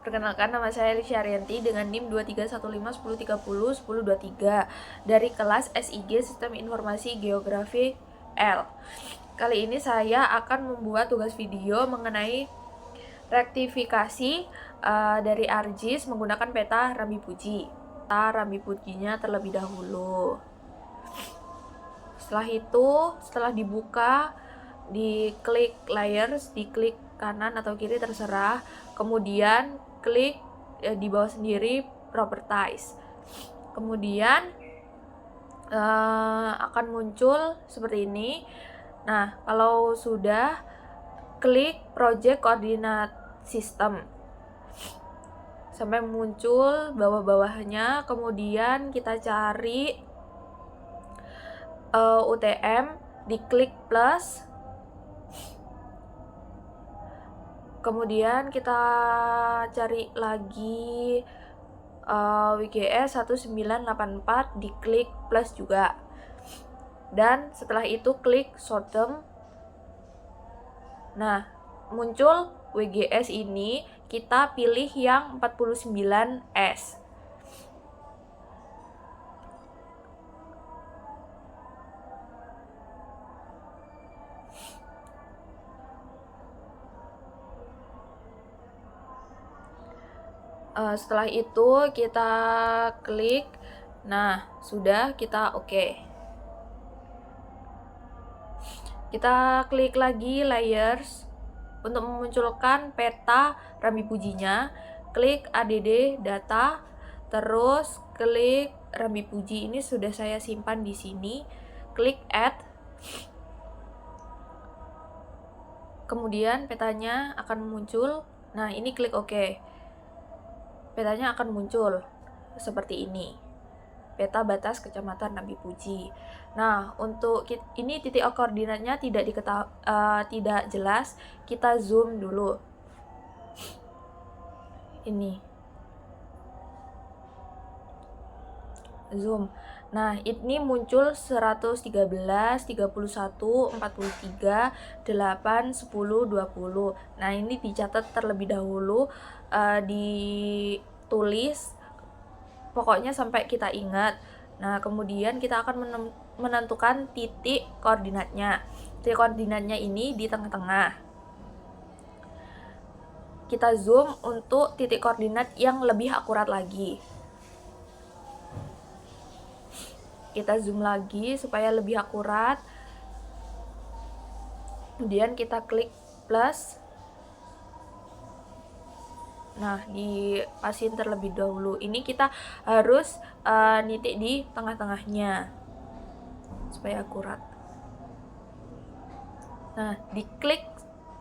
Perkenalkan, nama saya Lisha Arianti dengan NIM 231510301023 dari kelas SIG Sistem Informasi Geografi L. Kali ini saya akan membuat tugas video mengenai rektifikasi dari ArcGIS menggunakan peta Rambi Puji. Peta Rambi Pujinya terlebih dahulu. Setelah itu, setelah dibuka, diklik layers, diklik kanan atau kiri terserah, kemudian klik di bawah sendiri properties, kemudian akan muncul seperti ini. Nah, kalau sudah, klik project coordinate system sampai muncul bawah-bawahnya, kemudian kita cari UTM, diklik plus, kemudian kita cari lagi WGS 1984, diklik plus juga, dan setelah itu klik short term. Nah, muncul WGS ini, kita pilih yang 49S. Setelah itu kita klik. Nah, sudah, kita oke. Kita klik lagi layers untuk memunculkan peta Rambi Pujinya. Klik ADD data, terus klik Rambi Puji. Ini sudah saya simpan di sini. Klik add. Kemudian petanya akan muncul. Nah, ini klik OK. Petanya akan muncul seperti ini. Peta batas Kecamatan Rambi Puji. Nah, untuk ini titik koordinatnya tidak jelas. Kita zoom dulu. Ini. Zoom. Nah, ini muncul 113, 31, 43, 8, 10, 20. Nah, ini dicatat terlebih dahulu, ditulis, pokoknya sampai kita ingat. Nah, kemudian kita akan menentukan titik koordinatnya. Titik koordinatnya ini di tengah-tengah. Kita zoom untuk titik koordinat yang lebih akurat lagi. Kita zoom lagi supaya lebih akurat. Kemudian kita klik plus. Nah, dipasin terlebih dahulu. Ini kita harus nitik di tengah-tengahnya supaya akurat. Nah, diklik,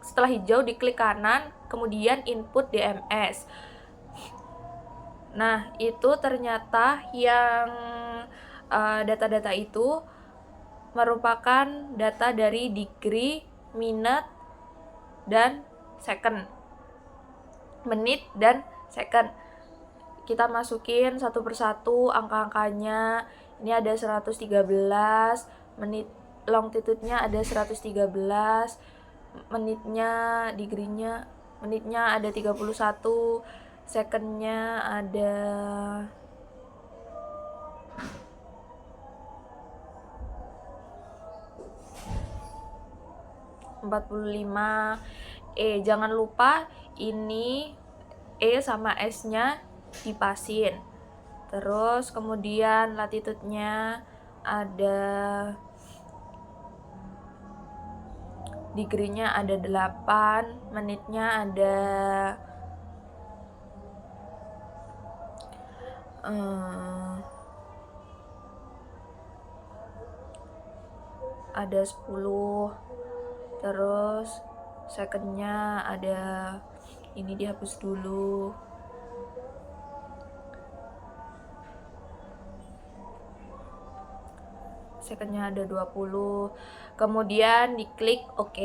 setelah hijau diklik kanan, kemudian input DMS. Nah, itu ternyata yang data-data itu merupakan data dari degree, minute, dan second. Menit dan second. Kita masukin satu persatu angka-angkanya. Ini ada 113, menit longitude-nya ada 113, menitnya, degree-nya, menitnya ada 31, second-nya ada 45. Jangan lupa ini sama S-nya dipasin. Terus kemudian latitude-nya ada, degree-nya ada 8, menitnya ada 10. Terus second-nya ada, ini dihapus dulu. Second-nya ada 20. Kemudian diklik OK.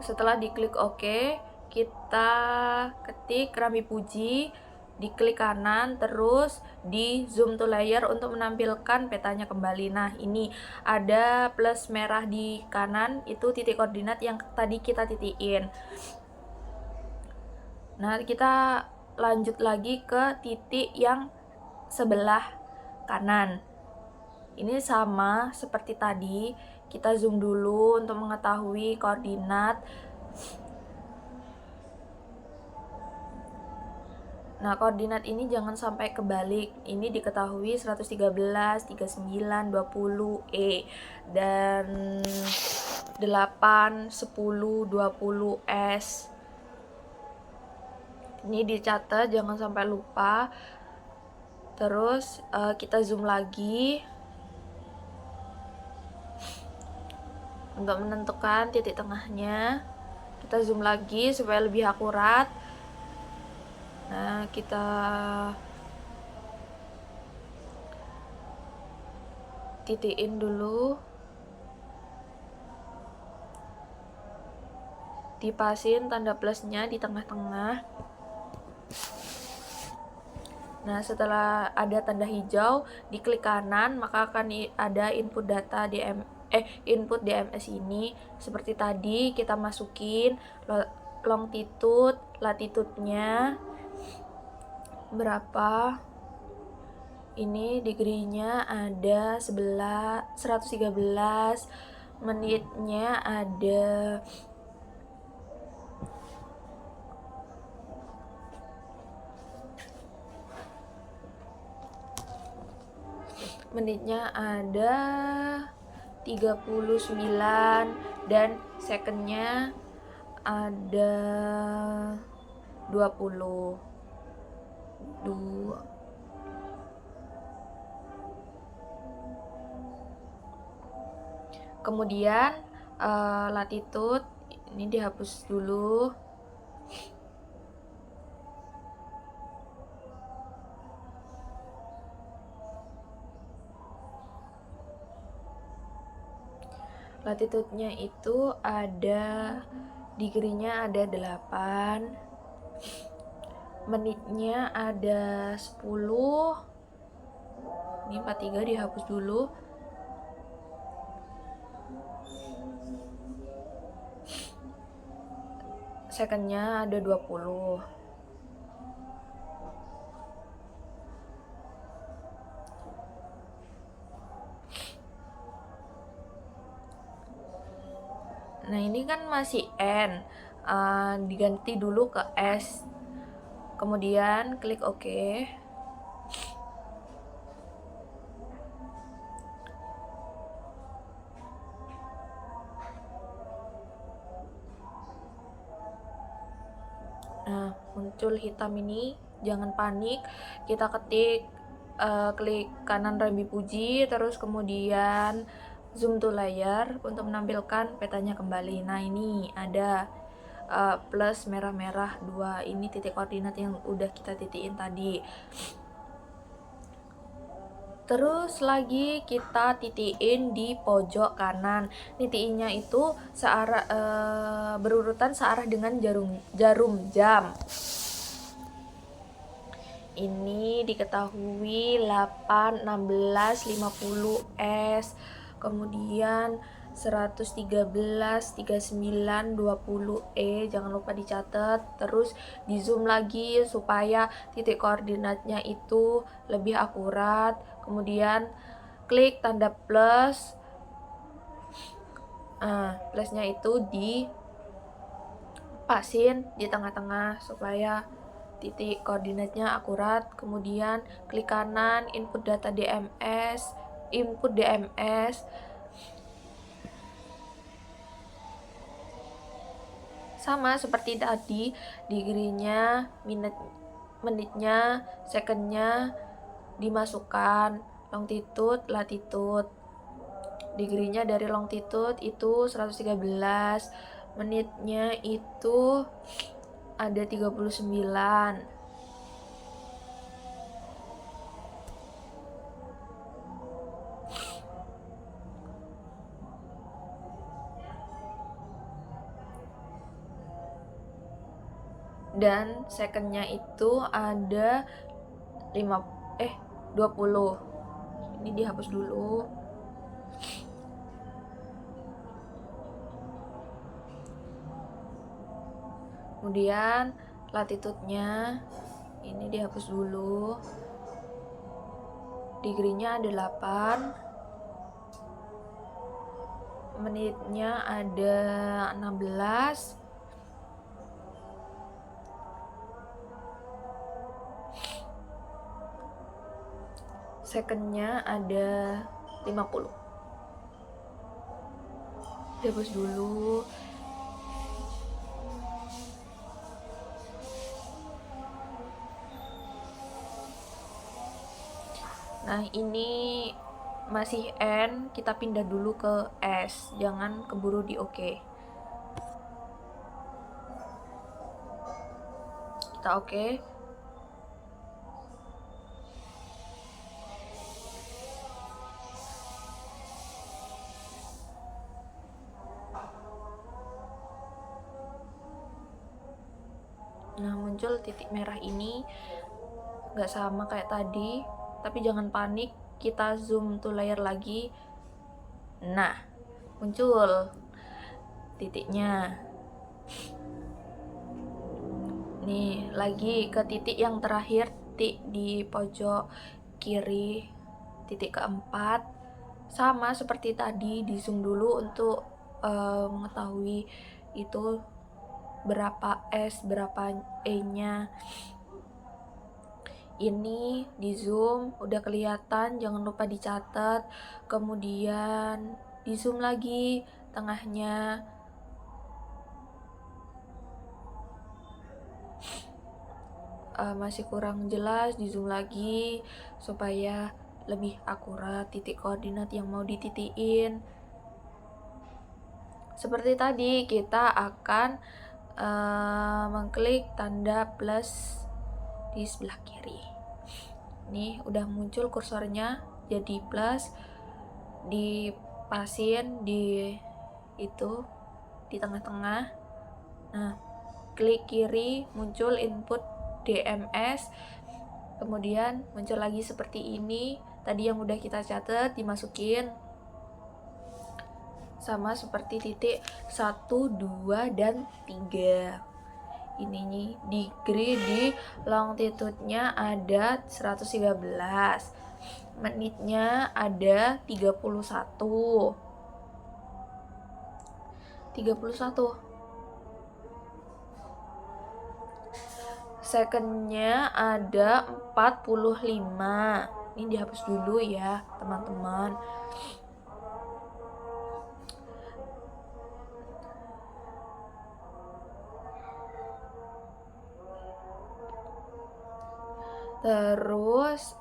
Setelah diklik OK, kita ketik Rambi Puji. diklik kanan, terus di zoom to layer untuk menampilkan petanya kembali. Nah, ini ada plus merah di kanan, itu titik koordinat yang tadi kita titiin. Nah, kita lanjut lagi ke titik yang sebelah kanan. Ini sama seperti tadi, kita zoom dulu untuk mengetahui koordinat. Nah, koordinat ini jangan sampai kebalik. Ini diketahui 113, 39, 20 E dan 8, 10, 20 S. Ini dicatat, jangan sampai lupa. Terus kita zoom lagi untuk menentukan titik tengahnya. Kita zoom lagi supaya lebih akurat. Nah, kita titiin dulu, dipasin tanda plusnya di tengah-tengah. Nah, setelah ada tanda hijau, diklik kanan, maka akan ada input data input DMS ini. Seperti tadi, kita masukin longitude, latitude-nya berapa. Ini degree-nya ada 113, menitnya ada menitnya ada 39 dan second-nya ada 20. Kemudian latitude ini dihapus dulu. Latitude-nya itu ada degree-nya ada 8, menitnya ada 10. Ini 43 dihapus dulu. Second-nya ada 20. Nah, ini kan masih N, diganti dulu ke S, kemudian klik OK. Nah, muncul hitam ini, jangan panik, kita ketik, klik kanan Rambi Puji, terus kemudian zoom to layer untuk menampilkan petanya kembali. Nah, ini ada plus merah-merah 2, ini titik koordinat yang udah kita titiin tadi. Terus lagi kita titiin di pojok kanan. Titiknya itu berurutan searah dengan jarum jam. Ini diketahui 8, 16, 50 S, kemudian 113, 39, 20 E, jangan lupa dicatat. Terus di zoom lagi supaya titik koordinatnya itu lebih akurat. Kemudian klik tanda plus, plusnya itu dipasin di tengah-tengah supaya titik koordinatnya akurat. Kemudian klik kanan, input data DMS, sama seperti tadi, degree-nya, menitnya, second-nya dimasukkan, longitude, latitude. Degree-nya dari longitude itu 113, menitnya itu ada 39. dan secondnya itu ada 20. Ini dihapus dulu. Kemudian latitude-nya ini dihapus dulu. Degree-nya ada 8. Menitnya ada 16. Secondnya ada 50. Dihapus dulu. Nah, ini masih N, kita pindah dulu ke S, jangan keburu di OK. Kita OK. Nah, muncul titik merah ini nggak sama kayak tadi, tapi jangan panik, kita zoom to layer lagi. Nah, muncul titiknya. Nih, lagi ke titik yang terakhir, titik di pojok kiri, titik keempat. Sama seperti tadi, di zoom dulu untuk mengetahui itu berapa S, berapa E-nya. Ini di zoom udah kelihatan, jangan lupa dicatat. Kemudian di zoom lagi tengahnya. Masih kurang jelas, di zoom lagi supaya lebih akurat titik koordinat yang mau dititikin. Seperti tadi, kita akan mengklik tanda plus di sebelah kiri. Nih udah muncul kursornya jadi plus, dipasin di itu di tengah-tengah. Nah, klik kiri muncul input DMS, kemudian muncul lagi seperti ini. Tadi yang udah kita catat dimasukin, sama seperti titik 1, 2, dan 3. Ini nih, degree di longitude-nya ada 113. Menitnya ada 31. Second-nya ada 45. Ini dihapus dulu ya, teman-teman. Terus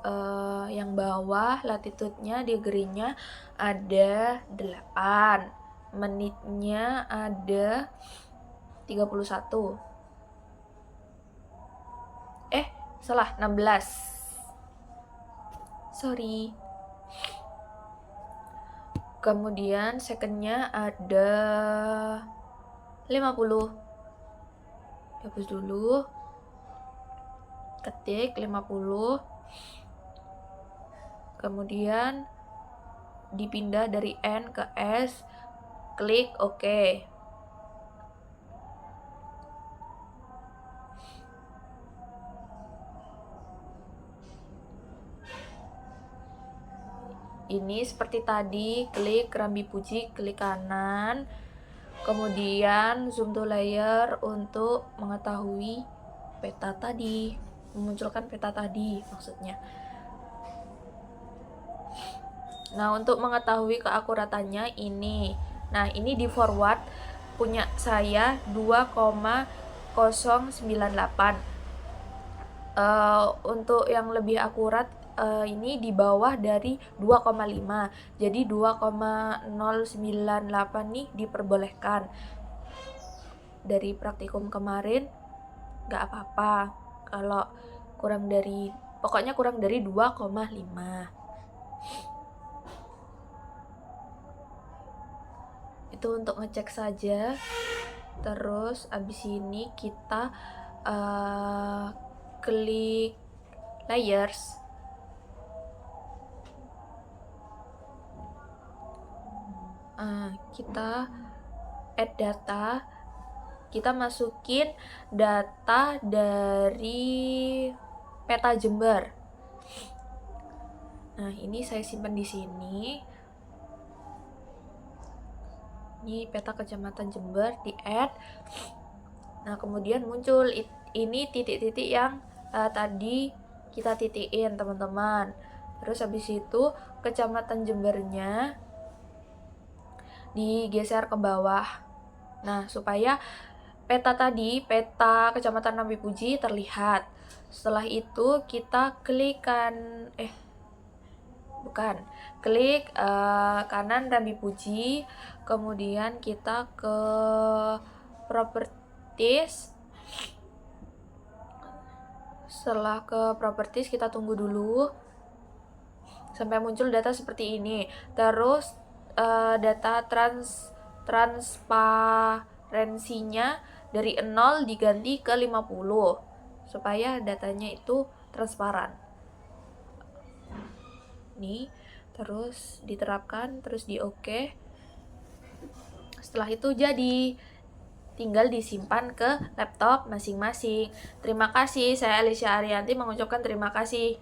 yang bawah latitude-nya, degree-nya ada 8. Menitnya ada 31. Salah, 16. Sorry. Kemudian second-nya ada 50. Hapus dulu. Ketik 50. Kemudian dipindah dari N ke S, klik OK. Ini seperti tadi, klik Rambi Puji, klik kanan, kemudian zoom to layer untuk mengetahui peta tadi, memunculkan peta tadi maksudnya. Nah, untuk mengetahui keakuratannya ini. Nah, ini di forward punya saya 2,098. Untuk yang lebih akurat ini di bawah dari 2,5. Jadi 2,098 nih diperbolehkan. Dari praktikum kemarin nggak apa-apa kalau kurang dari, pokoknya kurang dari 2,5. Itu untuk ngecek saja. Terus abis ini kita klik layers. Kita add data, kita masukin data dari peta Jember. Nah, ini saya simpan di sini. Ini peta Kecamatan Jember, di add. Nah, kemudian muncul ini titik-titik yang tadi kita titikin, teman-teman. Terus habis itu Kecamatan Jembernya digeser ke bawah. Nah, supaya peta Kecamatan Nambi Puji terlihat. Setelah itu kita klik kanan Nambi Puji, kemudian kita ke properties. Setelah ke properties, kita tunggu dulu sampai muncul data seperti ini. Terus data transparansinya dari 0 diganti ke 50 supaya datanya itu transparan. Nih, terus diterapkan, terus di OK. Setelah itu jadi, tinggal disimpan ke laptop masing-masing. Terima kasih, saya Alicia Arianti mengucapkan terima kasih.